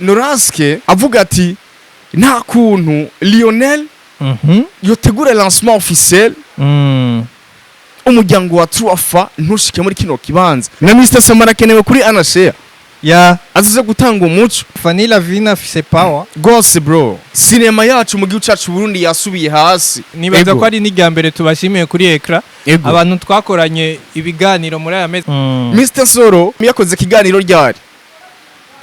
Noraske avuga ati nta kuntu Lionel yotegura lancement officiel umuryango wa Truafa ntushike muri kino kibanza na Mr Samara kenewe kuri Anashare ya azize gutanga umuco. FANNY LAVINE afise power Gose bro, sinema yacu mu gihugu cyacu Burundi yasubiye hasi. Nibaza ko ari n'igambere tubashimiye kuri ekra abantu twakoranye ibiganiro muri aya mezi. Mr NSORO yakoze kiganiro ryari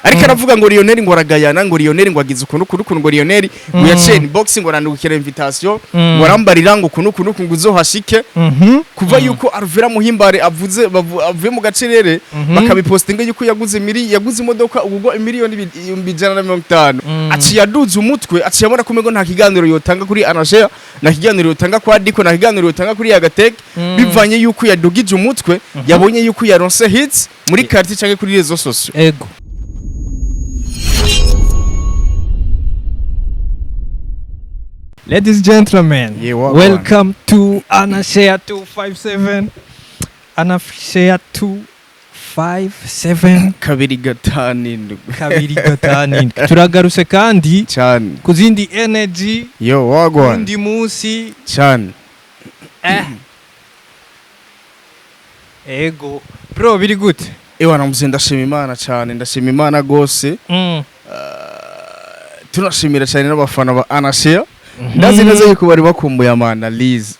ariko aravuga ngo Lionel ngo aragayana ngo Lionel ngo agize ukuntu ngo Lionel ngo yaciye boxing ngo arandukira invitation ngo arambarira ngo ukuntu ngo uzohashike kuva yuko Alvella muhimbare avuze avuye mu gacerere bakabipostinga yuko yaguze imodoka ubwo miliyoni 150 aciye aduze umutwe aciye abona kumego nta kiganiro yotanga kuri Anashare na kiganiro yotanga kwa Diko na kiganiro yotanga kuri Agateke bivanye yuko yadugije umutwe yabonye yuko yaronse hits muri quartier cyangwa kuri rezo sociaux. Ego Ladies and gentlemen, welcome to Anashare 257. Anashare 257 kabiri gatanu turagaruse kandi cyane kuzindi energy yo wagwan ndi musi cyane ego bro biri gute ewa namuze ndashima Imana cyane ndashima Imana gose tunashimira cyane n'abafana ba Anashare ndazi neza yuko bari bakumbuye amana Liz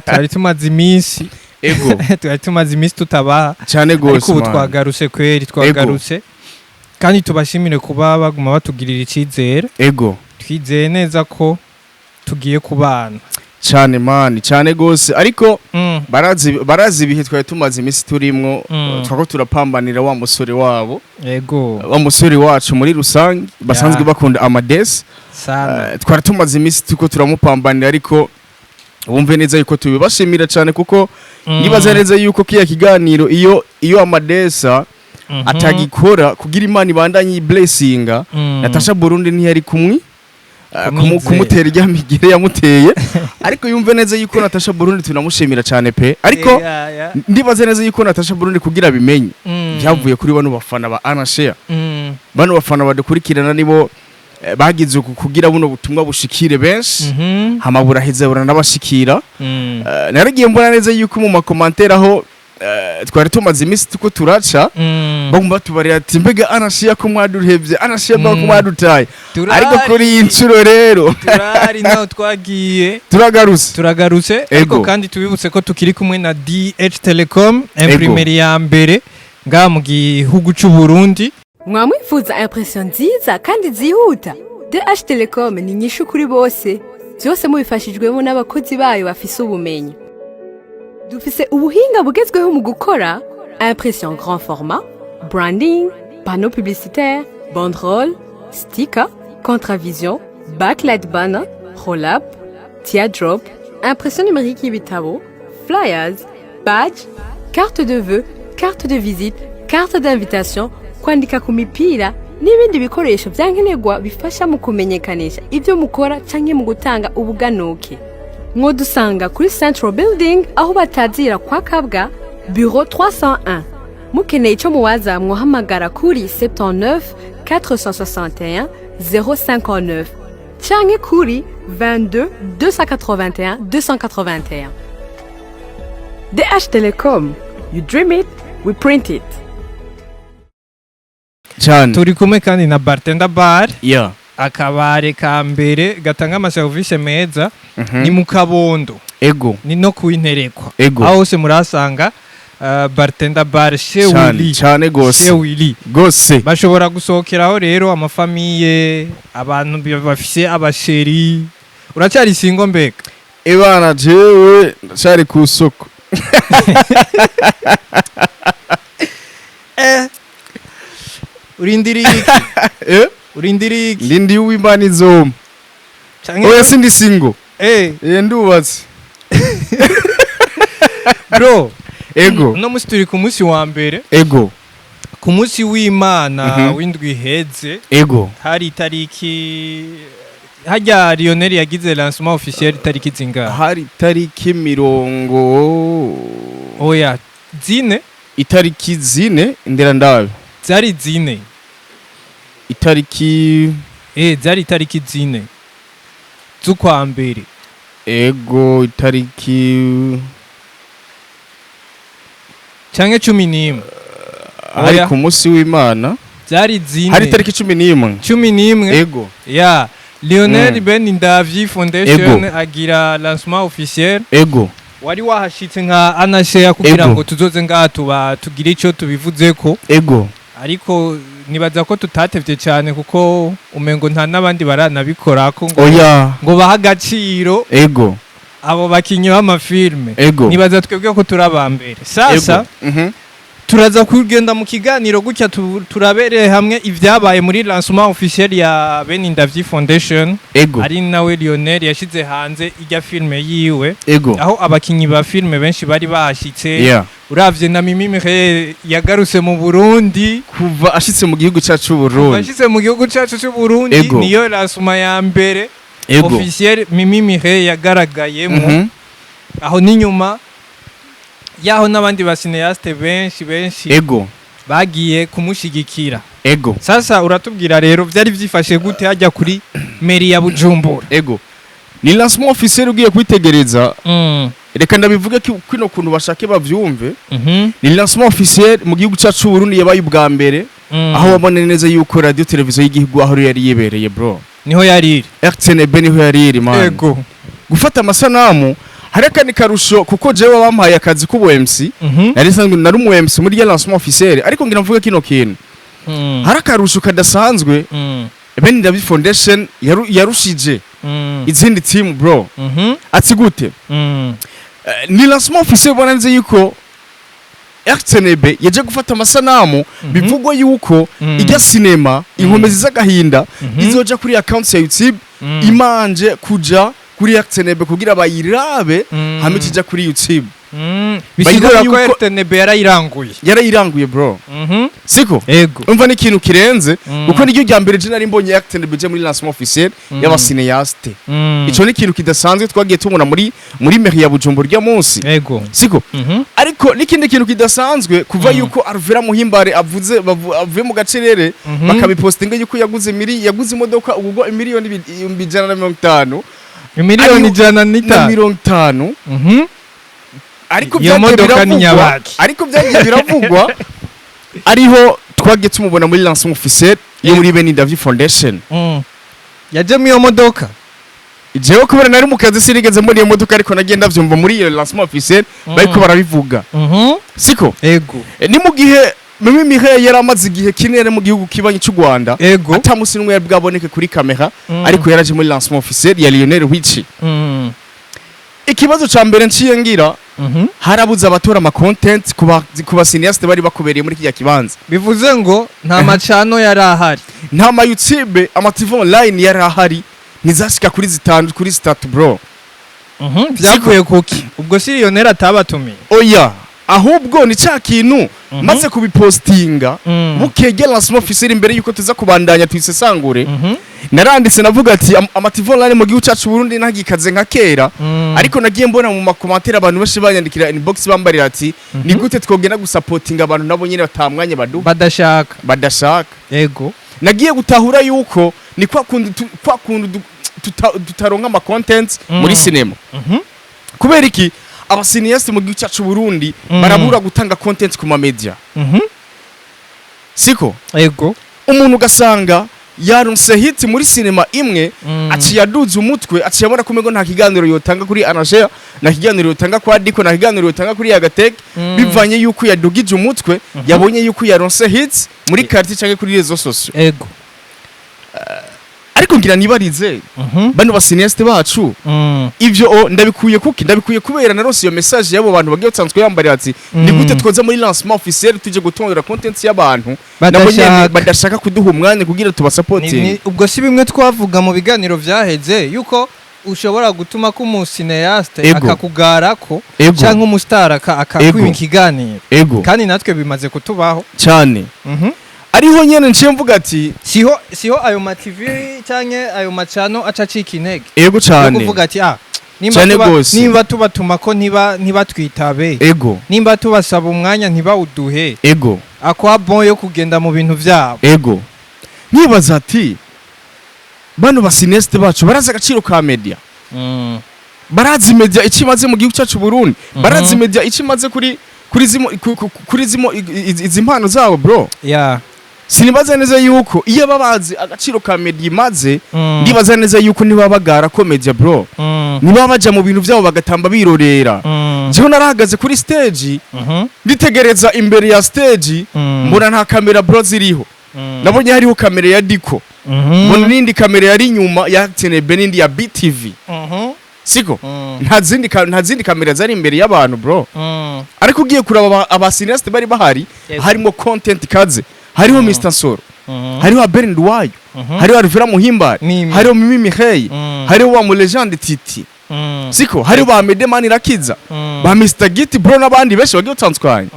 twari tumaze iminsi ego twari tumaze iminsi tutabaha cyane gose ariko ubu twagaruse kweri twagaruse kandi tubashimire kuba baguma batugirira icyizere ego twizeye neza ko tugiye kubana cyane man cyane gose ariko barazi ibihe twari tumaze iminsi turimwo twako turapambanira wa musore wabo ego wa musore wacu muri rusange basanzwe bakunda Amades sana twari tumaze iminsi tuko turamupambanira ariko wumve neza yuko tubibashimira cyane kuko nibaza neza yuko kiya kiganiro iyo Amadesa atagikora kugira Imana ibandanye blessinga Natasha Burundi ntiyari kumwe kumutera iryamigire yamuteye ariko yumve neza yuko Natasha Burundi tunamushimira cyane pe ariko ndibaza neza yuko Natasha Burundi kugira bimenye byavuye kuri bano bafana ba Anashare bano bafana badukurikirana nibo bagize kugira buno butumwa bushikire benshi hamabura hezabura nabashikira naragiye mbona neza yuko mu makommentaire aho twari tumaze iminsi tuko turaca bagomba tubarira ati mbega Anashare ko mwaduhevye Anashare ko mwadutaye ariko kuri incuro rero turari naho twagiye turagaruse ariko kandi tubibutse ko tukiri kumwe na DH Telecom imprimeri ya mbere nga mu gihugu cy'u Burundi. Mwamwifuza impression nziza kandi zihuta DH Telecom ni nyishu kuri bose byose mubifashijwemo n'abakozi bayo bafise ubumenyi. Dufise ubuhinga bugezweho mu gukora impression grand format, branding, panneau publicitaire, banderole, sticker, contravision, backlight banner, roll-up, teardrop, impression numérique y'ibitabo, flyers, badge, carte de vœux, carte de visite, carte d'invitation, kwandika ku mipira n'ibindi bikoresho byankenerwa bifasha mu kumenyekanisha ibyo mukora canke mu gutanga ubuganuke. Mwodusanga kuri Central Building aho batazira kwa Kabwa bureau 301. Mukeneye ico muwaza mwohamagara kuri 79 461 059 canke kuri 22 281 281. DH Telecom, you dream it, we print it. cyane Turi kumwe kandi na Bartender Bar akabare ka mbere gatanga amaservice meza ni mu Kabondo ego ni no kuinterekwa aho hose murasanga Bartender Bar Shewili cyane gose bashobora gusohokeraho rero amafamiye abantu bafise abasheri uracyari singo mbeka ebana jewe cyari ku soko urindiri Lindi w'Imana izoma oya sindi singo ndubatse bro ego no musi turi ku munsi wa mbere ego ku munsi w'Imana w'indwi heze ego hari tariki hajya Lionel yagize lancement officiel tariki zinga hari tariki 0 oya zine itariki zine ndera ndabe zari zine itariki zari itariki zine z'ukwa mbere. ego itariki canke 11 hari ku munsi w'Imana zari zine hari itariki 11 ego ya Lionel Ben Ndavyi Foundation agira lancement officiel ego wari wahashitse nka anashare kugira ngo tuzoze ngaha tugire ico tubivuzeko ego ariko nibaza ko tutatevye cyane kuko umengo nta nabandi baranabikorako ngo baha agaciro ego abo bakinyi b'amafilme nibaza twebwe ko turabambere sasa turaza kugenda mu kiganiro gutya turabereye hamwe ivyabaye muri lancement officiel ya Ben Ndavyi Foundation ari nawe Lionel yashize hanze ijya filme yiwe aho abakinyi ba filme benshi bari bahashitse uravye na Mimi Mireille yagarutse mu Burundi kuva ashitse mu gihugu cyacu cy'u Burundi niyo lancement ya mbere officiel Mimi Mireille yagaragayemo aho ninyuma yaho n'abandi basineaste benshi bagiye kumushigikira sasa uratubwira rero vyari vyifashe gute hajya kuri mairie ya Bujumbura ni lancement officiel ugiye kwitegereza reka ndabivuge kino kuntu bashake bavyumve ni lancement officiel mu gihugu cyacu Burundi yabaye ubwa mbere aho wabona neza yuko radio televiziyo y'igihugu aho yari yebereye bro niho yari RTNB niho yari man gufata amasanamu hareka ni karusho kuko jewe bampaye akazi kubo MC nari sanzwe nari mu MC muri lancement officiel ariko ngira mvuge kino kintu harakarusho kadasanzwe Ben Ndavyi Foundation yarushije izindi team bro ati gute ni lancement officiel bona nze yuko RTNB yaje gufata amasanamu bivugwa yuko ijya cinema inkomezi z'agahinda izoja kuri account ya YouTube imanje kuja kuri RTNB kugira bayirabe hamwe kijya kuri YouTube bisigura ko RTNB yarayiranguye bro siko umva ni kintu kirenze uko niryo rya mbere je nari mbonye RTNB je muri lancement officiel y'abasineaste ico ni kintu kidasanzwe twagiye tubona muri mairie ya Bujumbura rya munsi siko ariko nikindi kintu kidasanzwe kuva yuko Alvella Muhimbare avuze mu gacerere bakabipostinga yuko yaguze imodoka ubwo miliyoni 150 miliyoni 150 ariko byagiye biravugwa ariho twagiye tumubona muri lancement officiel yo muri Ben Ndavyi Foundation yaje mu modoka jewe kubera nari mu kazi sinigeze mbona iyo modoka ariko nagenda vyumva muri iyo lancement officiel bariko barabivuga siko ni mu gihe Mimi Mireille yaramaze igihe kinere mu gihugu kibanyi cy'u Rwanda atamusi n'umwe bwaboneke kuri kamera ariko yaraje muri lancement officiel ya Lionel Wichi ikibazo ca mbere nciye ngira harabuza abatora ama content kuba cineaste bari bakubereye muri kijya kibanza bivuze ngo nta macano yarahari nta ma YouTube ama TV online yarahari nizashika kuri zitanu kuri start bro byavuye kuki ubwo si Lionel atabatumiye ahubwo ni cya kintu maze kubipostinga bukegera lancement officiel imbere yuko tuza kubandanya twisesangure naranditse navuga ati amativo online mu gihugu cyacu Burundi ntagikaze nka kera ariko nagiye mbona mu makomantere abantu bashi banyandikira inbox bambarira ati ni gute twogenda gusupportinga abantu nabo nyine batamwanye badashaka nagiye gutahura yuko ni kwa kundu tutaronka ama content muri cinema kubera iki abasineaste mu gihugu cyacu Burundi barabura gutanga content ku ma media siko umuntu ugasanga yaronse hit muri cinema imwe aciyaduza umutwe aciyabona kumego nta kiganiro yotanga kuri Anashare na kiganiro yotanga kwa Diko na kiganiro yotanga kuri Agatek bivanye yuko yadugije umutwe yabonye yuko yaronse hits muri quartier cyangwa kuri rezo sociaux ariko ngira nibarize bano basineaste bacu ivyo ndabikuye kubera narose iyo message yabo bantu bagiye tsanzwe yambarira ati ni gute twoza muri lancement officiel tuje gutondera content y'abantu nabonye badashaka kuduha umwanya kugira tubasupporting ubwo si bimwe twavuga mu biganiro vyaheze yuko ushobora gutuma ko umusineaste akakugarako cyangwa umustar akakwima ikiganiro kandi natwe bimaze kutubaho cyane ariho nyene nciye mvuga ati siho ayo ma TV cyane ayo macano acacika intege cyane kuvuga ati nimba tubatuma ko ntibatwitabe nimba tubasaba umwanya ntibawuduhe akwa bon yo kugenda mu bintu vyabo nibaza ati bano basineste bacu barazi agaciro ka media barazi media ikimaze mu gihugu cyacu Burundi barazi media ikimaze kuri zimo izi mpano zabo bro sinibaza neza yuko iyo babazi agaciro ka media imaze ndibaza neza yuko niba bagara ko media bro niba baja mu bintu byabo bagatamba birorera jewe narahagaze kuri stage nditegereza imbere ya stage mbona nta kamera bro ziriho nabonye hariho kamera ya Diko mbona nindi kamera yari inyuma ya TNB nindi ya BTV siko nta zindi kamera zari imbere y'abantu bro ariko ugiye kuraba abasineste bari bahari harimo content kaze hariho Mr NSORO hariho Bernd Wayo hariho Arvera Muhimbari hariho Mimi Mireille hariho wa Legend Titi siko hariho ba Medemani Irakiza ba Mr Giti bro n'abandi benshi bagiye utandukanye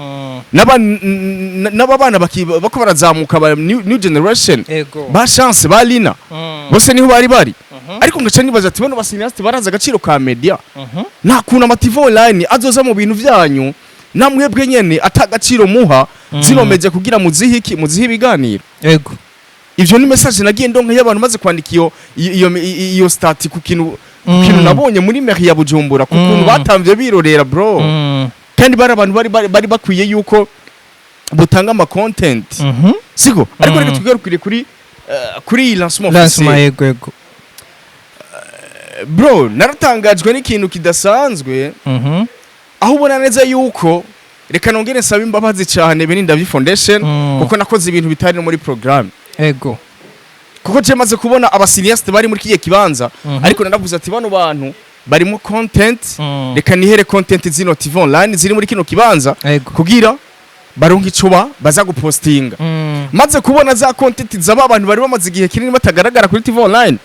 n'abana bako barazamuka ba new generation ba chance ba Lina bose niho bari ariko ngaca nibaza ati bano basiniste baraza agaciro ka media nta kuna amativo online azoza mu bintu byanyu namwebwe nyene atagaciro muha ziromeje kugira muzihe ibiganiro ivyo ni message nagiye ndonka y'abantu maze kwandika iyo stat ku kintu nabonye muri mairie ya Bujumbura kukuntu batamvye birorera bro kandi bari abantu bari bakwiye yuko butanga ama content siko ariko reka tugarukire kuri lancement officiel bro naratangajwe n'ikintu kidasanzwe aho ubona neza yuko reka nongere nsaba imbabazi cyane Beninda Foundation kuko nakoze ibintu bitari no muri program kuko je maze kubona abasiniaste bari muri kiye kibanza ariko naravuze ati bano bantu barimo content reka nihere content zino TV online ziri muri kino kibanza kugira baronka icuba baza gupostinga maze kubona za content z'aba bantu bari bamaze igihe kinini batagaragara kuri TV online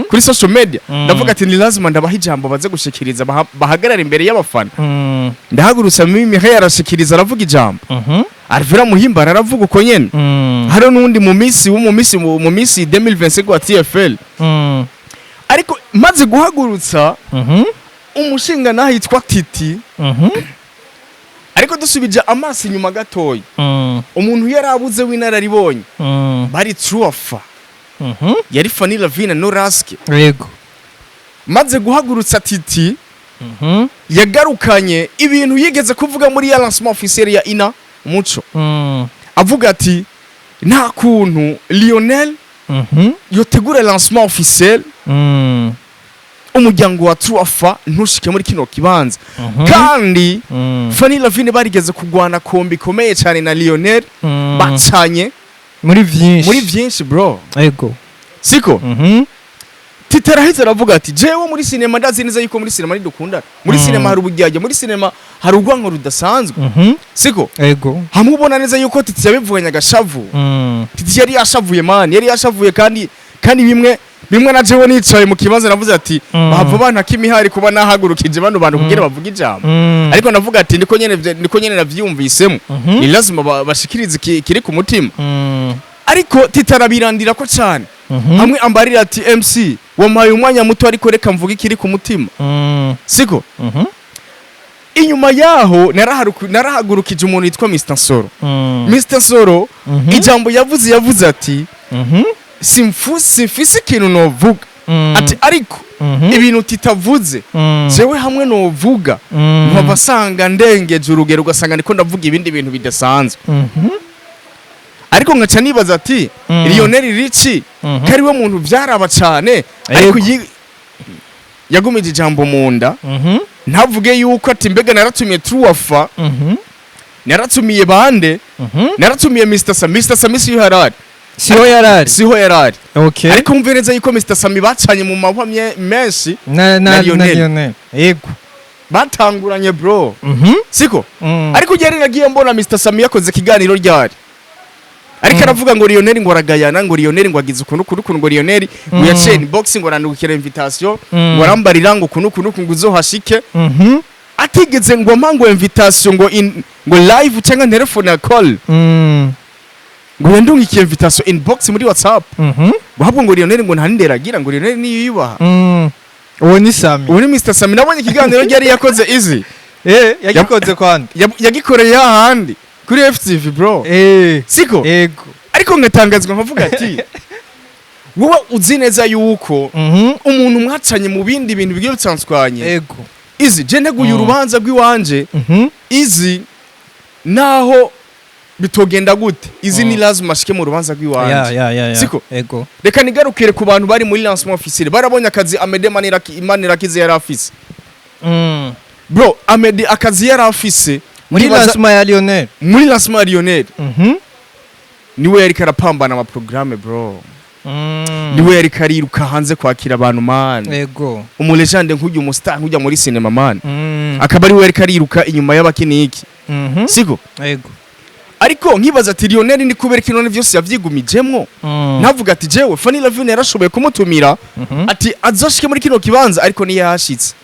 kuri social media ndavuga ati ni lazima ndabaha ijambo baze gushikiriza bahagarara imbere y'abafana ndahagurutsa Mimi Mireille arashikiriza aravuga ijambo Arvera Muhimbara aravuga uko nyene haro nundi mu minsi 2025 wa TFL ariko maze guhagurutsa umushinga naho yitwa Titi ariko dusubije amaso inyuma gatoyi umuntu yarabuze w'inararibonye bari Truafa yari Fanny Lavine no Raske maze guhagurutsa Titi yagarukanye ibintu yigeze kuvuga muri ya lancement officiel ya ina muco avuga ati nta kuntu Lionel yotegura lancement officiel umuryango wa Truafa ntushike muri kino kibanza kandi Fanny Lavine barigeze kugwana kombi komeye cyane na Lionel bacanye muri byinshi bro siko Titarahize aravuga ati jewe muri cinema ndazi neza yuko muri cinema ndukunda muri cinema hari ubujyaje muri cinema hari urwango rudasanzwe siko hamubona neza yuko Titi yabivuganya gashavu Titi yari yashavuye man yari yashavuye kandi bimwe na jewe nicaye mu kibanza navuze ati bahava bana kimihari kuba nahagurukije bano bantu kugira bavuga ijambo ariko navuga ati niko nyene navyumvisemo ni lazima bashikirize kiri ku mutima ariko titarabirandira ko cyane hamwe ambarira ati MC wampaye umwanya muto ariko reka mvuga ikiri ku mutima siko inyuma yaho narahagurukije umuntu yitwa Mr NSORO Mr NSORO ijambo yavuze ati simfise ikintu novuga ati ariko ibintu titavuze jewe hamwe novuga nkabasanga ndengeje urugero ugasanga niko ndavuga ibindi bintu bidasanzwe ariko ngaca nibaza ati Lionel Richi kariwe muntu byaraba cyane ariko yagumije ijambo munda ntavuge yuko ati mbega naratumiye Truafa naratumiye bande naratumiye Mr Sami siho yarari ariko mvereza yuko Mr Sami bacanye mu mahwa menshi na Lionel batanguranye bro siko ariko yari nagiye mbona Mr Sami yakoze kiganiro ryari ariko aravuga ngo Lionel ngo aragayana ngo Lionel ngo agize ukuntu ngo Lionel ngo yaciye inbox ngo arandukira invitation ngo arambarira ngo ukuntu ngo uzohashike atigeze ngo mpango invitation ngo live cyangwa telefone call ngo yandungikiye invitation inbox muri WhatsApp bahabwo ngo Lionel ngo ntanderagira ngo Lionel ni yubaha uwo ni Sami uwo ni Mr Sami nabonye ikiganiro ryari yakoze easy yagikoze kwandi yagikoreye ahandi kuri FTV bro siko ariko ngatangazwa nkavuga ati wowe uzi neza yuko umuntu mwacanye mu bindi bintu bigiye bitandukanye ego izi je nteguye urubanza rw'iwanje izi naho bitogenda gute izi ni lazima shike mu rubanza rw'iwanje siko ego reka nigarukire ku bantu bari muri lancement officiel barabonye akazi Amede Manirakize yari afise bro Amede akazi yari afise muri lancement ya Lionel niwe yari karapambana ama programme bro niwe yari kariruka hanze kwakira abantu man ego umulegende nk'ujya umustar nk'ujya muri cinema man akaba ari we yari kariruka inyuma y'abakiniki siko ego ariko nkibaza ati Lionel ni kubera kinone vyose yavyigumijemwo navuga ati jewe Fanny Lavine yarashoboye kumutumira ati azoshike muri kino kibanza ariko ni yashitse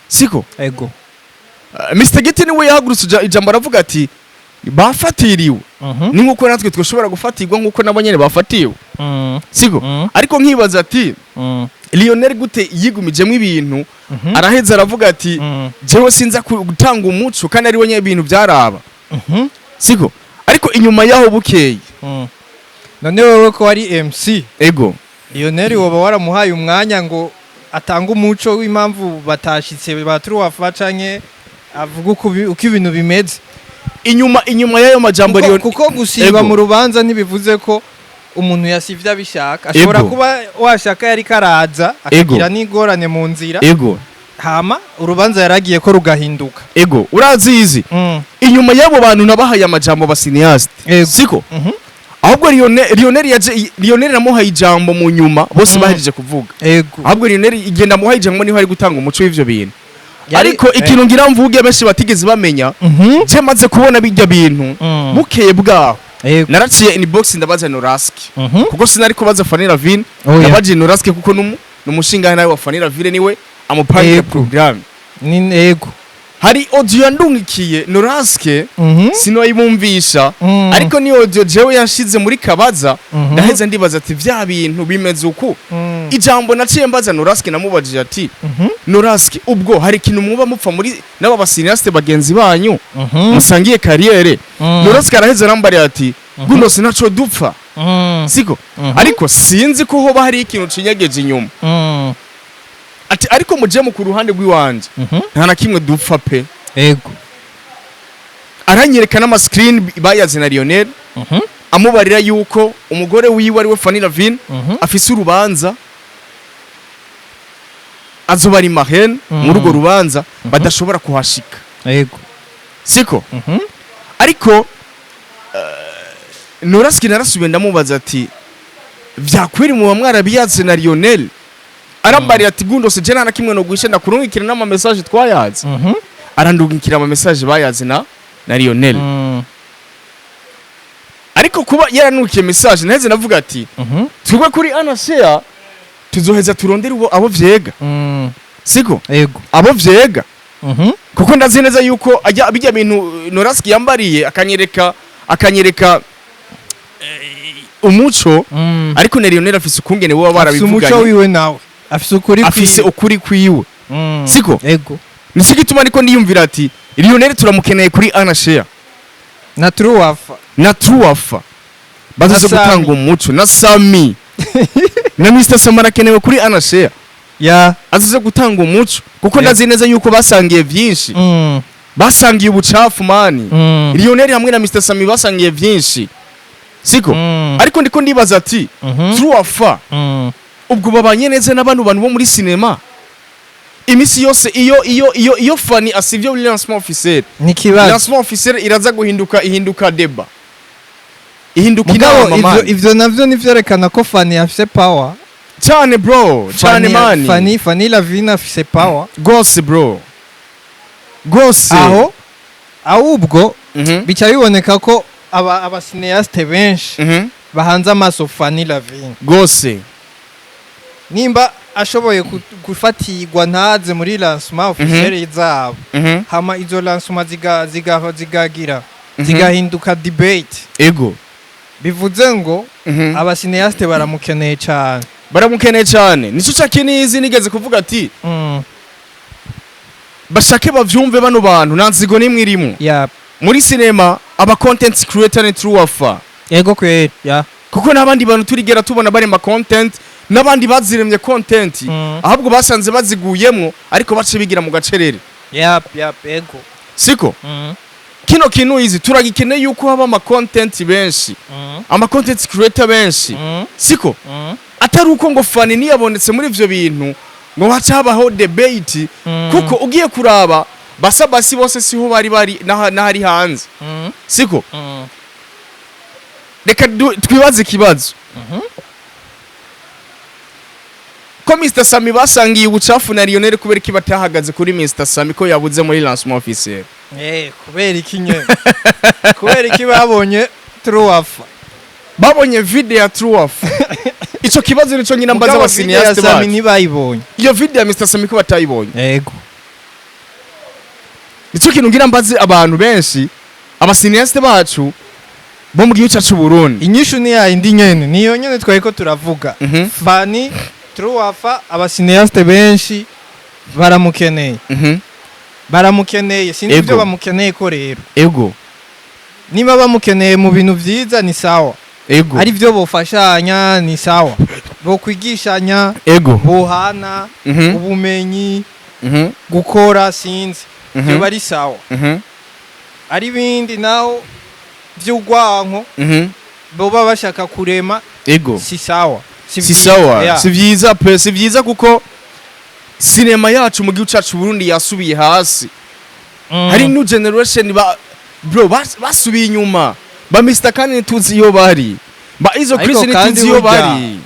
siko ego Mr Giti niwe yahagurutse ijambo aravuga ati bafatiriwe ni nkuko natwe twoshobora gufatirwa nkuko nabonyene bafatiwe siko ariko nkibaza ati Lionel gute yigumijemwo ibintu araheza aravuga ati jewe sinza gutanga umuco kandi ari wenye ibintu byaraba siko ariko inyuma yaho bukeye none wewe ko ari MC ego Lionel woba waramuhaye umwanya ngo atanga umuco w'impamvu batashitse baturuwafa canke avuga uko ibintu bimeze inyuma yayo majambo Lionel kuko gusiba mu rubanza ntibivuze ko umuntu yasivye abishaka ashobora kuba washaka yari karaza akagira n'ingorane mu nzira ego hama urubanza yaragiye ko rugahinduka ego urazizi inyuma yabo bantu nabahaye amajambo basiniaste siko ahubwo Lionel namuhaye ijambo mu nyuma bose bahejeje kuvuga ahubwo Lionel igenda amuhaye ijambo niho ari gutanga umuco w'ivyo bintu ariko ikintu ngira mvuge benshi batigeze bamenya je maze kubona bijya bintu bukeye bwaho naraciye inbox ndabaza Noraski kuko sinari kubaza Fanny Lavine yabaje Noraski kuko numushinga nawe wa Fanny Lavine niwe amupangira program ni ego hari audio yandungikiye Noraski sinoyibumvisha ariko ni audio jewe yashize muri kabaza ndaheza ndibaza ati vya bintu bimeze uku ijambo naciye mbaza Noraski namubajije ati Noraski ubwo hari kintu muba mupfa muri naba basiniaste bagenzi banyu musangiye carrière Noraski araheza arambari ati guno sinaco dupfa siko ariko sinzi ko hoba hari ikintu cinyegeje inyuma ati ariko muje mu kuruhande rw'iwanje nta na kimwe dupfa pe ego aranyerekana ama screen bayaze na Lionel amubarira yuko umugore wiwe ari we Fanny Lavine afise urubanza azoba ari mahene muri urwo rubanza badashobora kuhashika ego siko ariko Noraski narasubiye ndamubaza ati vyakwiri mu bamwarabiyaze na Lionel arambari ati gundo se jena na kimwe no gwishe ndakurungikira n'ama message twayaze arandungikira ama message bayaze na Lionel ariko kuba yaranukiye message naheze navuga ati twigwe kuri anashare tuzoheza turondera abo vyega siko ego abo vyega kuko ndazi neza yuko ajya bijya bintu Noraski yambariye akanyereka umuco ariko na Lionel afise ukungene wowe barabivuganye umuco wiwe nawe afise ukuri kwiwe siko ego nisi gituma niko niyumvira ati Lionel turamukeneye kuri anashare na truwafa bazaze gutanga umuco na Sami na Mr Samara kenewe kuri anashare azaze gutanga umuco kuko ndazi neza yuko basangiye vyinshi basangiye ubucafu mani Lionel hamwe na Mr Sami basangiye vyinshi siko ariko ndiko ndibaza ati truwafa ubwo babanye neza n'abantu bo muri cinema imisi yose iyo Fanny asivye muri lancement officiel nikibazo lancement officiel iraza ihinduka deba ihinduka inama ivyo navyo nivyerekana ko Fanny afise power cyane bro cyane mani Fanny Lavine afise power gose bro gose aho ahubwo bica biboneka ko aba cineaste benshi bahanze amaso Fanny Lavine gose nimba ashoboye gufatirwa ntaze muri lancement officiel zabo hama izo lancement zigahinduka debate ego bivuze ngo aba cineaste baramukeneye cyane nico cyakinizi nigeze kuvuga ati bashake bavyumve bano bantu nanzigo nimwe irimo muri cinema aba content creator ni truwafa ego kweli kuko n'abandi bantu turigera tubona bari ma content n'abandi baziremye content ahubwo basanze baziguyemwo ariko bace bigira mu gacerere. Ego siko kino kintu izi turagikeneye yuko haba ama content benshi ama content creator benshi siko atari uko ngo fani niyabonetse muri ivyo bintu ngo haca habaho debate kuko ugiye kuraba basi bose siho bari nahari hanze siko reka twibaze ikibazo ko Mr Sami basangiye ubucafu na Lionel kubera iki batahagaze kuri Mr Sami ko yabuze muri lancement officiel kubera iki nye kubera iki babonye babonye video ya Truaf ico kibazo nico nyina mbaza abasiniyaste ba Sami ntibayibonye iyo video ya Mr Sami ko batayibonye yego nico kintu ngira mbaze abantu benshi abasiniyaste bacu bo mu gihugu cyacu Burundi inyishu ni ya indi nyene niyo nyene twayiko turavuga Fanny Truaf abasiniyaste benshi baramukeneye baramukeneye sinzi byo bamukeneye ko rero ego niba bamukeneye mu bintu vyiza ni sawa ego ari byo bofashanya ni sawa bo kwigishanya ego bohana ubumenyi gukora sinzi byo bari sawa ari bindi naho by'ugwanko boba bashaka kurema ego si sawa si sawa si vyiza pe si vyiza kuko cinema yacu mu gihugu cyacu Burundi yasubiye hasi hari new generation bro basubiye inyuma ba Mr Kane tuzi yo bari ba izo Christian tuzi yo bari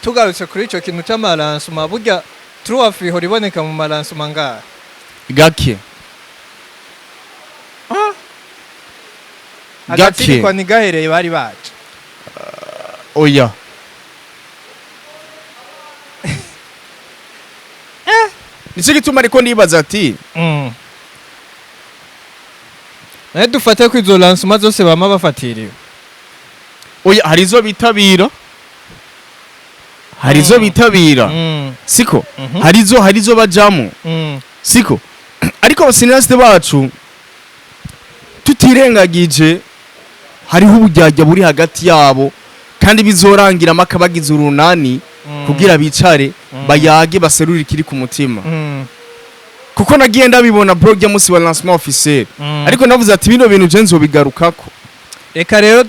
tugarutse kuri ico kintu cy'amalansuma burya Truaf ihora iboneka mu malansuma ngaha gake agati kwa nigahereye bari baje oya Nico gituma ariko ndibaza ati dufate ko izo lancement zose bama bafatiriwe oya harizo bitabira siko harizo bajamo siko ariko abasiniyaste bacu tutirengagije hariho ubujyajya buri hagati yabo kandi bizorangira makabagize urunani kugira bicare bayage baserura ikiri ku mutima kuko nagiye ndabibona bro jya musi wa lancement officiel ariko navuze ati bino bintu je nzobigarukako reka rero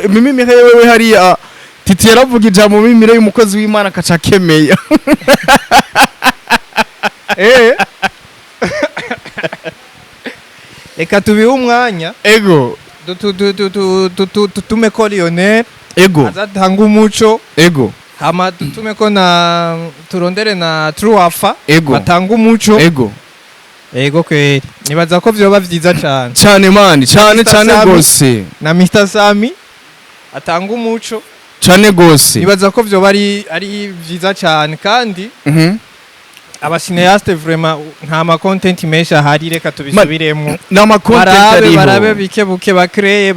mimi hewe hari titi yaravuga ijambo mimire y'umukozi w'Imana kaca kemeya reka tubihe umwanya ego tutume ko Lionel ego azatanga umuco ego hama tutume ko na turondere na Truaf batanga umuco ego kweri nibaza ko vyoba vyiza cyane mani cyane gose na Mr Sami atanga umuco cyane gose nibaza ko vyoba ari vyiza cyane kandi abasineyaste vraiment nta ma content menshi ahari reka tubisubiremo na ma content ariho barabe bikebuke bakreye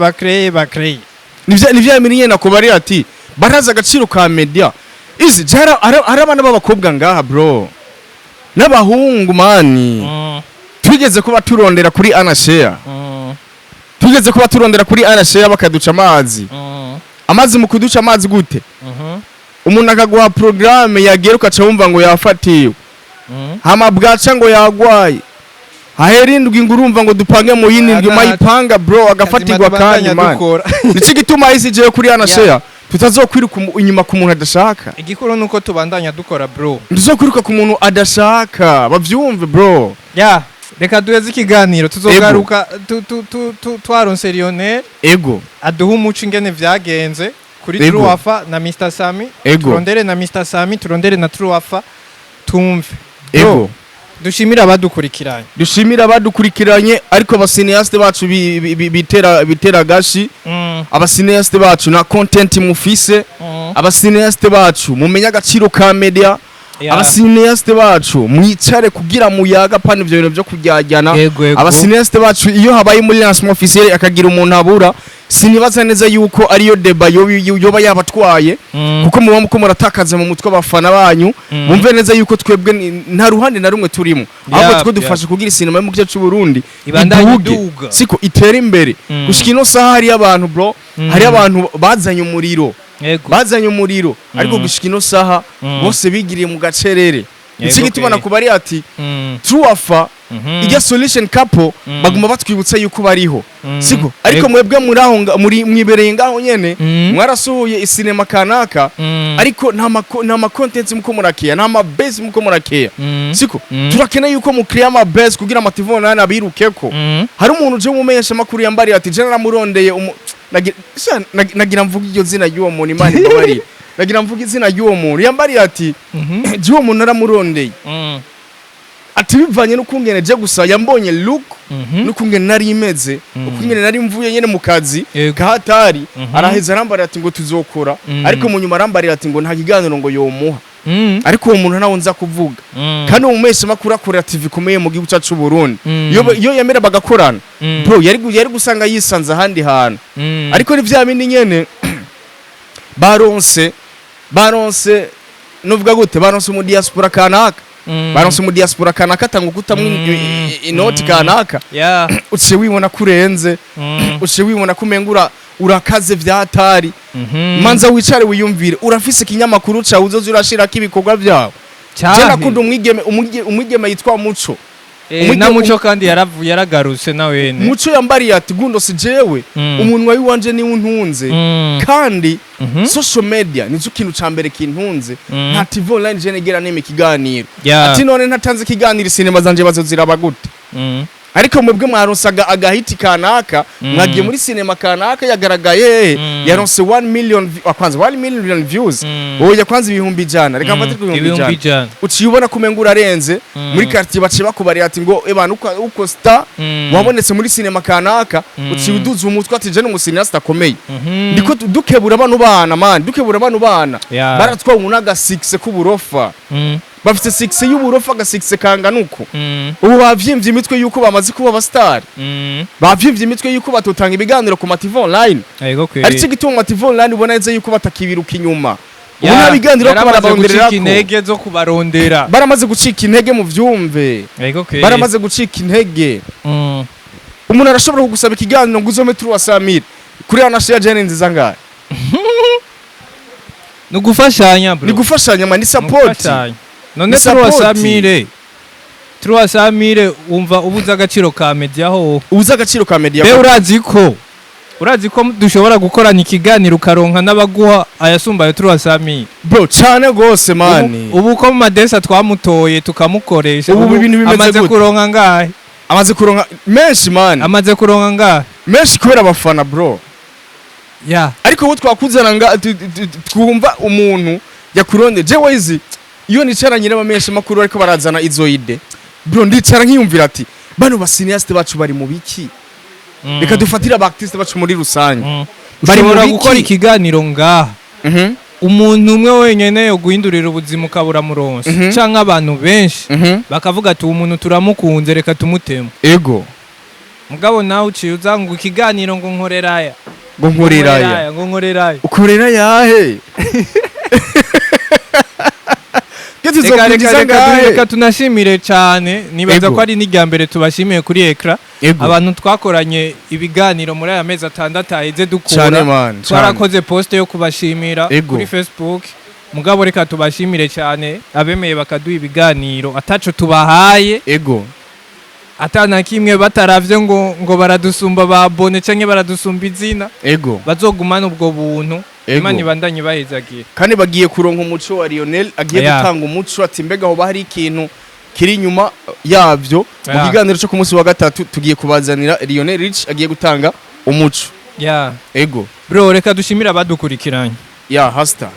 nivyo yamenye nakubari ati baraza agaciro ka media izi jara arabana b'abakobwa ngaha bro n'abahungu mani tugeze kuba turondera kuri Anashare bakaduca amazi mu kuduca amazi gute umuntu akaguha programme yagera ukaca wumva ngo yafatiwe hama bwaca ngo yagwaye haherindwi ngurumva ngo dupange mu yindi mayipanga bro agafatirwa kandi man nici gituma ICJ kuri Anashare tutazokwiruka inyuma ku muntu adashaka igikuru nuko tubandanya dukora bro ndizokwiruka ku muntu adashaka bavyumve bro reka duheze ikiganiro tuzogaruka twaronse Lionel aduha umuco ingene vyagenze kuri Truaf na Mr Sami turondere na Mr Sami turondere na Truaf tumve dushimira abadukurikiranye ariko abasiniyaste bacu bitera gashi abasiniyaste bacu na content mufise abasiniyaste bacu mumenya agaciro ka media abasiniyaste bacu mwicare kugira muyaga pana ivyo bintu byo kujyajyana abasiniyaste bacu iyo habaye muri lancement officiel akagira umuntu abura sinibaza neza yuko ariyo deba yoba yabatwaye kuko muba muko muratakaza mu mutwe abafana banyu bumve neza yuko twebwe nta ruhande na rumwe turimo ahubwo twe dufashe kugira sinema mu gice cy'u Burundi iduga siko itera imbere gushika ino saha hari abantu bro hari abantu bazanye umuriro ariko gushika ino saha bose bigiriye mu gacerere Igituma nakubari ati Truafa ijya solution couple baguma batwibutsa yuko bariho siko ariko mwebwe muri mwibereye ngaho nyene mwarasuhuye isinema kanaka ariko nta ma contents muko murakeya nta ma base muko murakeya siko turakena yuko mu create ama base kugira amativo nana abirukeko hari umuntu je mumenyesha makuru yambari ati je naramurondeye nagira mvuga iryo zina y'uwo muntu Imana ibabari nagira mvuga izina y'uwo muntu yambari ati je uwo muntu naramurondeye ati bivanye n'ukungene je gusa yambonye look n'ukungene nari imeze ukungene nari mvuye nyene mu kazi kahatari araheza arambara ati ngo tuzokora ariko mu nyuma arambara ati ngo nta kiganiro ngo yomuha ariko uwo muntu nawo nza kuvuga kandi uwo mwese makuru akorera TV komeye mu gihugu cyacu Burundi yo yemera bagakorana bro yari gusanga yisanze ahandi hantu ariko ni vya bindi nyene baronse nuvuga gute baronse mu diaspora kanaka baronse mu diaspora kanaka tanga gutamwe inoti kanaka uciye wibona kurenze uciye wibona kumengura urakaze vyatari manza wicare wiyumvire urafise ikinyamakuru ca uzoza urashira kibikorwa vyawe je nakunda umwigeme yitwa Muco na Muco kandi yaravuye yaragarutse nawene Muco yambari ati gundo si jewe umuntu wayi wanje ni untunze kandi social media nizo kintu cambere kintunze nta TV online je negera neme kiganiro ati none ntatanze kiganiro sinema zanje bazoziraba gute ariko mwebwe mwaronsaga agahiti kanaka mwagiye muri sinema kanaka yagaragaye yaronse 1 million kwanza 1 million views oya kwanza ibihumbi jana reka mfatire ibihumbi jana uciyubona kumengura arenze muri quartier bace bakubari ati ngo ebana uko star wabonetse muri sinema kanaka uciuduza umutwe ati je n'umusini star komeye ndiko dukebura abantu bana man dukebura abantu bana baratwa unaga 6 kuburofa bafite 6 y'uburofa ga 6 kanganuko ubu bavyimvye imitwe yuko bamaze kuba abastar bavyimvye imitwe yuko batotanga ibiganiro ku mativo online ari cyo gituma mativo online ubona neza yuko batakibiruka inyuma ubu nabiganiro ko barabaronderera ko intege zo kubarondera baramaze gucika intege mu vyumve baramaze gucika intege umuntu arashobora kugusaba ikiganiro ngo uzome turu wasamira kuri anashya jene nziza ngaye nugufashanya bro nigufashanya man ni support none turuwasamire wumva ubuza agaciro ka media ho ubuza agaciro ka media be urazi ko dushobora gukorana ikiganiro ukaronka n'abaguha ayasumbaye turuwasamire bro cyane gose man ubu ko mu madesa twamutoye tukamukoresha ubu ibintu bimeze amaze kuronka ngahe amaze kuronka menshi man amaze kuronka ngahe menshi kubera abafana bro ariko ubu twakuzana twumva umuntu yakuronde je wezi iyo nicaranye n'abamenyesha makuru ariko barazana izo ide bro ndicara nkiyumvira ati bano basiniaste bacu bari mu biki reka dufatira abartiste bacu muri rusange bari mu gukora ikiganiro ngaha umuntu umwe wenyene yo guhindurira ubuzima ukabura muronse canka abantu benshi bakavuga ati umuntu turamukunze reka tumutema ego mugabo nawe uciye uzanga ikiganiro ngo nkoreraya ukorera yahe reka tunashimire cyane nibaza ko ari n'iryambere tubashimiye kuri ekra abantu twakoranye ibiganiro muri aya mezi 6 aheze dukora twarakoze post yo kubashimira kuri Facebook mugabo reka tubashimire cyane abemeye bakaduha ibiganiro ataco tubahaye atana kimwe bataravye ngo baradusumba babone canke baradusumba izina bazogumana ubwo buntu Imana ibandanye bahezagiye kandi bagiye kuronka umuco wa Lionel agiye gutanga umuco ati mbega ho bahari ikintu kiri nyuma yavyo mu kiganiro cyo ku munsi wa gatatu tugiye kubazanira Lionel Rich agiye gutanga umuco bro reka dushimira abadukurikiranye hasta